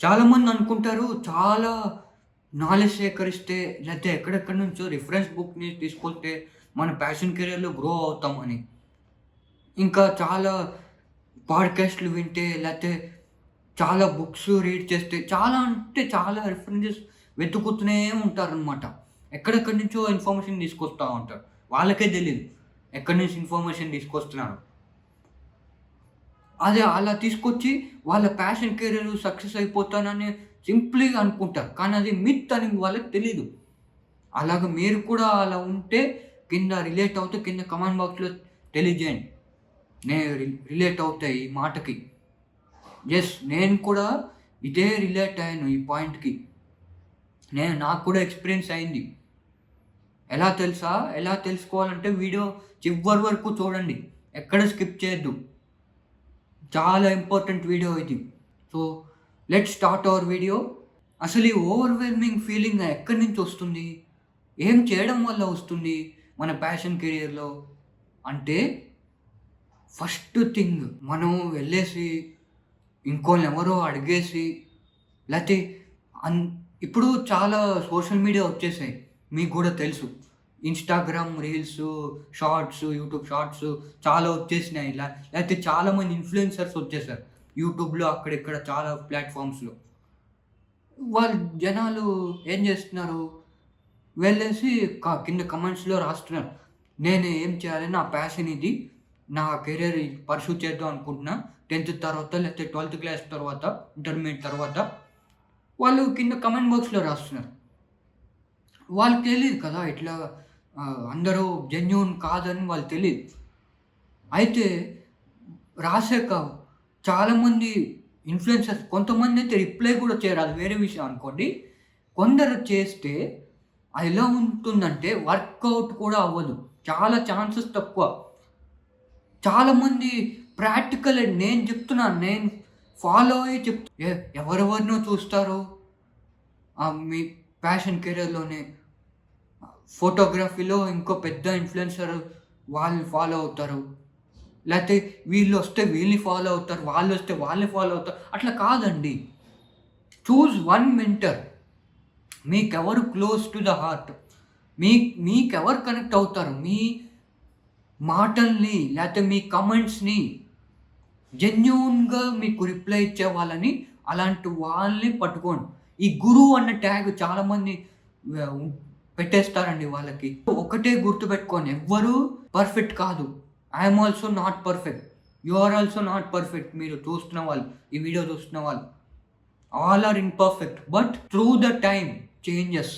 చాలామంది అనుకుంటారు చాలా నాలెడ్జ్ సేకరిస్తే లేతే ఎక్కడెక్కడి నుంచో రిఫరెన్స్ బుక్‌ని తీసుకుంటే మన ప్యాషన్ కెరియర్‌లో గ్రో అవుతామని. ఇంకా చాలా పాడ్‌కాస్ట్‌లు వింటే లేతే చాలా బుక్స్ రీడ్ చేస్తే చాలా అంటే చాలా రిఫరెన్సెస్ వెతుకుతూనే ఉంటారనమాట. ఎక్కడెక్కడి నుంచో ఇన్ఫర్మేషన్ తీసుకొస్తా ఉంటారు. వాళ్ళకే తెలీదు ఎక్కడి నుంచి ఇన్ఫర్మేషన్ తీసుకొస్తున్నారో. అదే అలా తీసుకొచ్చి వాళ్ళ ప్యాషన్ కెరియర్ సక్సెస్ అయిపోతానని సింప్లీగా అనుకుంటారు. కానీ అది మిత్ అని వాళ్ళకి తెలీదు. అలాగ మీరు కూడా అలా ఉంటే కింద రిలేట్ అవుతే కింద కామెంట్ బాక్స్‌లో తెలియజేయండి. నేను రిలేట్ అవుతా ఈ మాటకి. యెస్, నేను కూడా ఇదే రిలేట్ అయ్యాను ఈ పాయింట్‌కి. నాకు కూడా ఎక్స్‌పీరియన్స్ అయింది. ఎలా తెలుసా? ఎలా తెలుసుకోవాలంటే వీడియో చివరి వరకు చూడండి. ఎక్కడ స్కిప్ చేయొద్దు. చాలా ఇంపార్టెంట్ వీడియో ఇది. So, let's start our video. అసలు ఈ ఓవర్‌వెల్మింగ్ ఫీలింగ్ ఎక్కడి నుంచి వస్తుంది? ఏం చేయడం వల్ల వస్తుంది మన ప్యాషన్ కెరియర్‌లో? అంటే ఫస్ట్ థింగ్ మనం వెళ్ళేసి ఇంకోళ్ళెవరో అడిగేసి లేతే అన్ ఇప్పుడు చాలా సోషల్ మీడియా వచ్చేసాయి. మీకు గూడా తెలుసు. Instagram reels, shorts, YouTube shorts చాలా వచ్చేసినాయి. లేతే చాలామంది ఇన్‌ఫ్లుయెన్సర్స్ వచ్చేసారు. యూట్యూబ్‌లో అక్కడిక్కడ చాలా ప్లాట్‌ఫామ్స్‌లో. వాళ్ళు జనాలు ఏం జేస్తున్నారు? వెళ్ళేసి కింద కామెంట్స్‌లో రాస్తున్నారు. నేను ఏం చేయాలి? నా ప్యాషన్ ఇది. నా కెరియర్ పర్స్యూ చేద్దాం అనుకుంటున్నా. 10థ్ తర్వాత లేకపోతే 12థ్ క్లాస్ తర్వాత, ఇంటర్మీడియేట్ తర్వాత వాళ్ళు కింద కామెంట్ బాక్స్‌లో రాస్తున్నారు. వాళ్ళకి తెలీదు కదా! ఇట్లా అందరూ జెన్యూన్ కాదని వాళ్ళకి తెలీదు. అయితే రాసాక చాలామంది ఇన్‌ఫ్లుయెన్సర్స్ కొంతమందైతే రిప్లై కూడా చేయరు. అది వేరే విషయం అనుకోండి. కొందరు చేస్తే అది ఎలా ఉంటుందంటే వర్కౌట్ కూడా అవ్వదు. చాలా ఛాన్సెస్ తక్కువ. చాలామంది ప్రాక్టికల్ నేను చెప్తున్నాను. నేను ఫాలో అయ్యి ఎవరెవరినో చూస్తారు. మీ ప్యాషన్ కెరియర్‌లోనే ఫోటోగ్రఫీలో ఇంకో పెద్ద ఇన్‌ఫ్లుయెన్సర్ వాళ్ళు ఫాలో అవుతారు. లేతే వీళ్ళొస్తే వీళ్ళని ఫాలో అవుతారు. వాళ్ళొస్తే వాళ్ళని ఫాలో అవుతారు. అట్లా కాదండి. Choose one mentor. మీకెవరు క్లోజ్ టు ద హార్ట్. మీకెవరు కనెక్ట్ అవుతారు. మీ మాటల్ని లేతే మీ కామెంట్స్‌ని జెన్యూన్‌గా మీకు రిప్లై ఇచ్చే వాళ్ళని అలాంటి వాళ్ళని పట్టుకోండి. ఈ గురువు అన్న ట్యాగ్ చాలామంది ఆహ్, పెట్టేస్తారండి వాళ్ళకి. ఒకటే గుర్తుపెట్టుకోండి. ఎవ్వరు పర్ఫెక్ట్ కాదు. I am also not perfect. You are also not perfect. మీరు చూస్తున్న వాళ్ళు, ఈ వీడియో చూస్తున్న వాళ్ళు. All are imperfect. But through the time changes.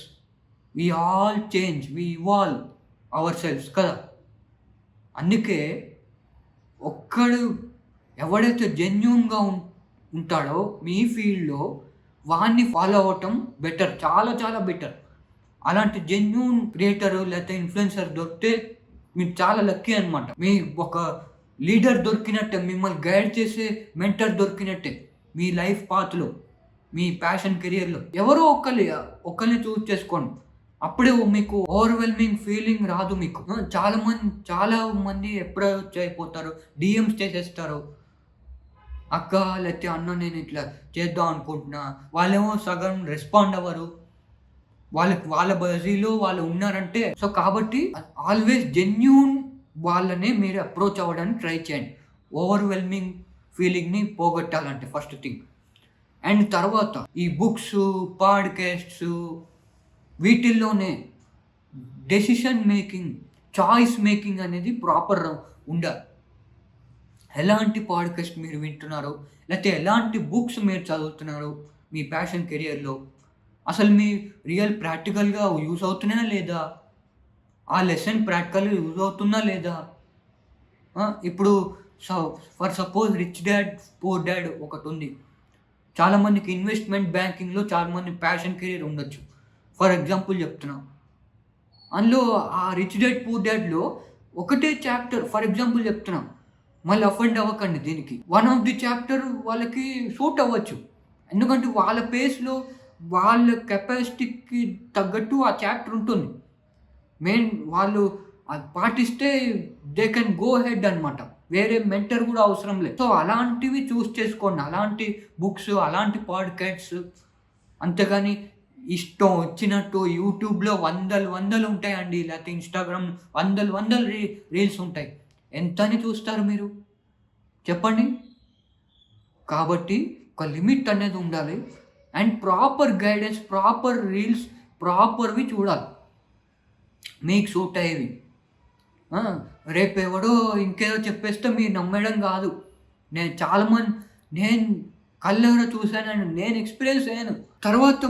We all change. We evolve ourselves కదా! అందుకే ఒక్కడు ఎవడైతే జెన్యూన్‌గా ఉంటాడో మీ ఫీల్డ్‌లో వాడిని ఫాలో అవ్వటం బెటర్. చాలా చాలా బెటర్. అలాంటి జెన్యూన్ క్రియేటరు లేతే ఇన్‌ఫ్లుయెన్సర్ దొరికితే మీరు చాలా లక్కీ అనమాట. మీ ఒక లీడర్ దొరికినట్టే. మిమ్మల్ని గైడ్ చేసే మెంటర్ దొరికినట్టే. మీ లైఫ్ పాత్‌లో, మీ ప్యాషన్ కెరియర్‌లో. ఎవరో ఒకళ్ళని చూజ్ చేసుకోండి. అప్పుడే మీకు ఓవర్‌వెల్మింగ్ ఫీలింగ్ రాదు మీకు. చాలా మంది అప్రోచ్ అయిపోతారు. డీఎమ్స్ చేసేస్తారు. అక్క లేతే అన్న నేను ఇట్లా చేద్దాం అనుకుంటున్నా. వాళ్ళేమో సగం రెస్పాండ్ అవ్వరు. వాళ్ళ బిజీలో వాళ్ళు ఉన్నారంటే సో, కాబట్టి ఆల్‌వేస్ జెన్యూన్ వాళ్ళనే మీరు అప్రోచ్ అవ్వడానికి ట్రై చేయండి. ఓవర్‌వెల్మింగ్ ఫీలింగ్‌ని పోగొట్టాలంటే ఫస్ట్ థింగ్. అండ్ తర్వాత ఈ బుక్సు, పాడ్‌కాస్ట్సు వీటిల్లోనే డెసిషన్ మేకింగ్, చాయిస్ మేకింగ్ అనేది ప్రాపర్ ఉండాలి. ఎలాంటి పాడ్‌కాస్ట్ మీరు వింటున్నారో, లేతే ఎలాంటి బుక్స్ మీరు చదువుతున్నారో మీ ప్యాషన్ కెరియర్‌లో, అసలు మీ రియల్ ప్రాక్టికల్‌గా యూజ్ అవుతున్నాయా లేదా? ఆ లెసన్ ప్రాక్టికల్‌గా యూజ్ అవుతుందా లేదా? ఇప్పుడు so, for suppose 'rich dad poor dad' ఒకటుంది. చాలామందికి ఇన్వెస్ట్‌మెంట్ బ్యాంకింగ్‌లో చాలామంది ప్యాషన్ కెరియర్ ఉండొచ్చు. ఫర్ ఎగ్జాంపుల్ చెప్తున్నా. అందులో ఆ 'రిచ్ డాడ్ పూర్ డాడ్‌లో' ఒకటే చాప్టర్ ఫర్ ఎగ్జాంపుల్ చెప్తున్నా. మళ్ళీ అఫెండ్ అవ్వకండి దీనికి. వన్ ఆఫ్ ది చాప్టర్ వాళ్ళకి సూట్ అవ్వచ్చు. ఎందుకంటే వాళ్ళ పేస్‌లో వాళ్ళ కెపాసిటీకి తగ్గట్టు ఆ చాప్టర్ ఉంటుంది. వాళ్ళు అది పాటిస్తే దే కెన్ గో హెడ్ అనమాట. వేరే మెంటర్ కూడా అవసరం లేదు. సో అలాంటివి చూస్ చేసుకోండి. అలాంటి బుక్స్, అలాంటి పాడ్‌కాస్ట్స్. అంతేగాని ఇష్టం వచ్చినట్టు యూట్యూబ్‌లో వందలు ఉంటాయండి. లేకపోతే ఇన్‌స్టాగ్రామ్ వందలు రీల్స్ ఉంటాయి. ఎంతని చూస్తారు మీరు? చెప్పండి. కాబట్టి ఒక లిమిట్ అనేది ఉండాలి. And proper guidance, proper reels, ప్రాపర్‌వి చూడాలి. మీకు సూట్ అయ్యేవి. ఆ! రేపెవడో ఇంకేదో చెప్పేస్తే మీరు నమ్మేయడం గాదు. నేను కళ్ళెరా చూసానండి. నేను ఎక్స్‌పీరియన్స్ అయ్యాను. తర్వాత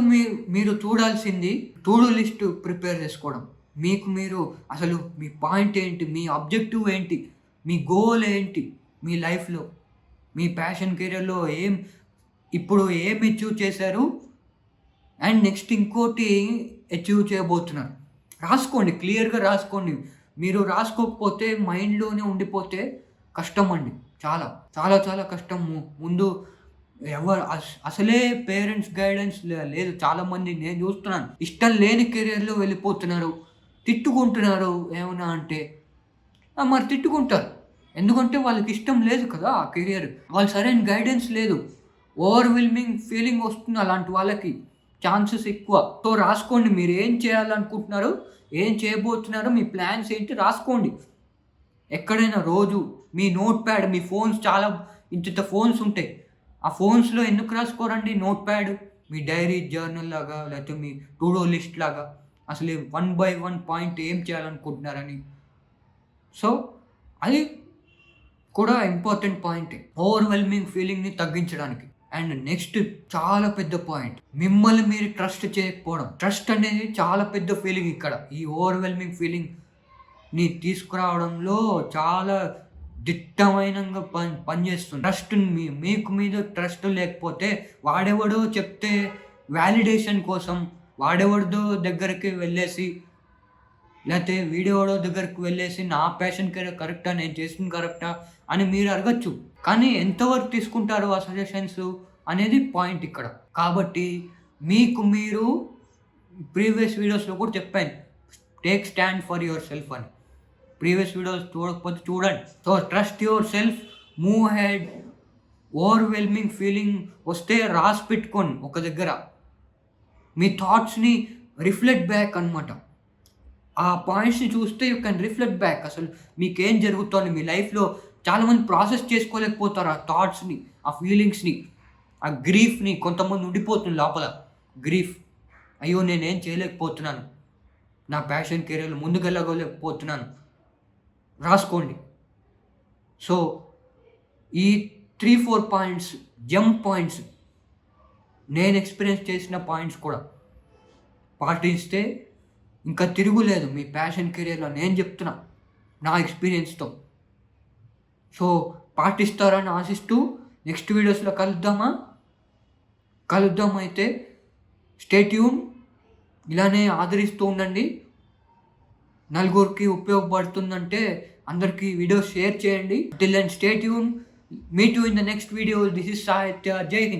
మీరు చూడాల్సింది టు డూ లిస్ట్ ప్రిపేర్ చేసుకోవడం. మీకు మీరు అసలు మీ పాయింట్ ఏంటి? మీ ఆబ్జెక్టివ్ ఏంటి? మీ గోల్ ఏంటి? మీ లైఫ్‌లో, మీ ప్యాషన్ కెరియర్‌లో ఇప్పుడు ఏం అచీవ్ చేశారు? అండ్ నెక్స్ట్ ఇంకోటి అచీవ్ చేయబోతున్నారు. రాసుకోండి. క్లియర్‌గా రాసుకోండి. మీరు రాసుకోకపోతే మైండ్‌లోనే ఉండిపోతే కష్టమండి. చాలా. చాలా కష్టము. ముందు అసలే పేరెంట్స్ గైడెన్స్ లేదు. చాలామంది నేను చూస్తున్నాను. ఇష్టం లేని కెరియర్‌లో వెళ్ళిపోతున్నారు. తిట్టుకుంటున్నారు ఏమన్నా అంటే. మరి తిట్టుకుంటారు. ఎందుకంటే వాళ్ళకి ఇష్టం లేదు కదా! ఆ కెరియర్. వాళ్ళు సరైన గైడెన్స్ లేదు. ఓవర్‌వెల్మింగ్ ఫీలింగ్ వస్తుంది అలాంటి వాళ్ళకి. ఛాన్సెస్ ఎక్కువ. సో, రాసుకోండి. మీరేం చేయాలనుకుంటున్నారో, ఏం చేయబోతున్నారో, మీ ప్లాన్స్ ఏంటి రాసుకోండి. ఎక్కడైనా రోజు మీ నోట్ ప్యాడ్, మీ ఫోన్స్ చాలా ఇంతింత ఫోన్స్ ఉంటాయి. ఆ ఫోన్స్‌లో ఎందుకు రాసుకోరండి నోట్ ప్యాడ్? మీ డైరీ జర్నల్ లాగా, లేకపోతే మీ టు డూ లిస్ట్ లాగా. అసలు వన్ బై వన్ పాయింట్ ఏం చేయాలనుకుంటున్నారని. సో, అది కూడా ఇంపార్టెంట్ పాయింటే. ఓవర్‌వెల్మింగ్ ఫీలింగ్‌ని తగ్గించడానికి. అండ్ నెక్స్ట్ చాలా పెద్ద పాయింట్. మిమ్మల్ని మీరు ట్రస్ట్ చేయకపోవడం. ట్రస్ట్ అనేది చాలా పెద్ద ఫీలింగ్ ఇక్కడ. ఈ ఓవర్‌వెల్మింగ్ ఫీలింగ్‌ని తీసుకురావడంలో చాలా దిట్టమైనంగా పనిచేస్తుంది. ట్రస్ట్ మీకు మీద ట్రస్ట్ లేకపోతే వాడెవడో చెప్తే వాలిడేషన్ కోసం వాడెవడిదో దగ్గరికి వెళ్ళేసి లేతే వీడెవడో దగ్గరికి వెళ్ళేసి నా ప్యాషన్ కరెక్టా? నేను చేసింది కరెక్టా? అని మీరు అడగొచ్చు. కానీ ఎంతవరకు తీసుకుంటారు ఆ సజెషన్స్ అనేది పాయింట్ ఇక్కడ. కాబట్టి మీకు మీరు ప్రీవియస్ వీడియోస్‌లో కూడా చెప్పాను. Take stand for your self అని. ప్రీవియస్ వీడియోస్ చూడకపోతే చూడండి. So, trust your self, move head. Overwhelming feeling వస్తే రాసి పెట్టుకోండి ఒక దగ్గర. మీ థాట్స్‌ని రిఫ్లెక్ట్ బ్యాక్ అనమాట. ఆ పాయింట్స్‌ని చూస్తే యూ కెన్ రిఫ్లెక్ట్ బ్యాక్. అసలు మీకేం జరుగుతోంది మీ లైఫ్‌లో. చాలామంది ప్రాసెస్ చేసుకోలేకపోతారు ఆ థాట్స్‌ని, ఆ ఫీలింగ్స్‌ని, ఆ గ్రీఫ్‌ని. కొంతమంది ఉండిపోతుంది లోపల గ్రీఫ్. అయ్యో! నేనేం చేయలేకపోతున్నాను. నా ప్యాషన్ కెరియర్‌లో ముందుకెళ్ళలేకపోతున్నాను. రాసుకోండి. సో, ఈ 3, 4 పాయింట్స్ జంప్ పాయింట్స్ నేను ఎక్స్‌పీరియన్స్ చేసిన పాయింట్స్ కూడా పాటిస్తే ఇంకా తిరుగులేదు మీ ప్యాషన్ కెరియర్‌లో. నేను చెప్తున్నా నా ఎక్స్‌పీరియన్స్‌తో. సో, పాటిస్తారని ఆశిస్తూ నెక్స్ట్ వీడియోస్‌లో కలుద్దామా? కలుద్దాం అయితే. Stay tune. ఇలానే ఆదరిస్తూ ఉండండి. నలుగురికి ఉపయోగపడుతుందంటే అందరికీ వీడియో షేర్ చేయండి. Till then stay tune. Meet you in the next video. This is Sahitya. జై హింద్.